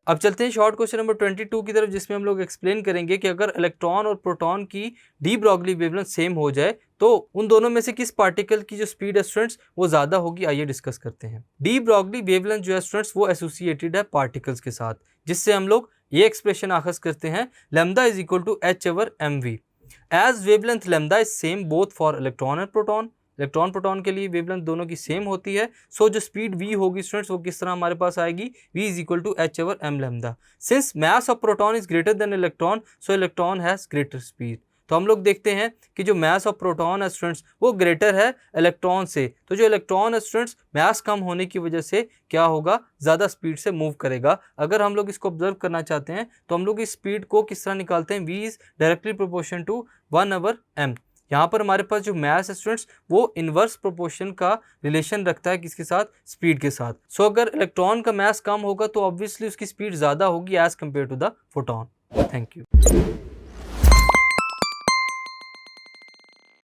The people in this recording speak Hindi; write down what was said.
अब चलते हैं शॉर्ट क्वेश्चन नंबर 22 की तरफ, जिसमें हम लोग एक्सप्लेन करेंगे कि अगर इलेक्ट्रॉन और प्रोटॉन की डी ब्रॉगली वेवलेंथ सेम हो जाए तो उन दोनों में से किस पार्टिकल की जो स्पीड है स्टूडेंट्स वो ज्यादा होगी। आइए डिस्कस करते हैं। डी ब्रॉगली वेवलेंथ जो है स्टूडेंट्स वो एसोसिएटेड है पार्टिकल्स के साथ, जिससे हम लोग ये एक्सप्रेशन आखिर करते हैं lambda is equal to H over M V as wavelength lambda is same both for electron and proton. Electron proton के लिए वेवलेंथ दोनों की सेम होती है। सो जो स्पीड v होगी स्टूडेंट्स वो किस तरह हमारे पास आएगी, v is equal to H over M lambda. Since mass of proton is greater than electron so electron has greater speed. तो हम लोग देखते हैं कि जो मास ऑफ प्रोटॉन है स्टूडेंट्स वो ग्रेटर है इलेक्ट्रॉन से, तो जो इलेक्ट्रॉन है स्टूडेंट्स मास कम होने की वजह से क्या होगा, ज़्यादा स्पीड से मूव करेगा। अगर हम लोग इसको ऑब्जर्व करना चाहते हैं तो हम लोग इस स्पीड को किस तरह निकालते हैं, v is directly proportion to 1/m। यहाँ पर हमारे पास जो मास है स्टूडेंट्स वो इनवर्स प्रोपोर्शन का रिलेशन रखता है किसके साथ, स्पीड के साथ। सो अगर इलेक्ट्रॉन का मास कम होगा तो ऑब्वियसली उसकी स्पीड ज़्यादा होगी as compared to the photon. Thank you.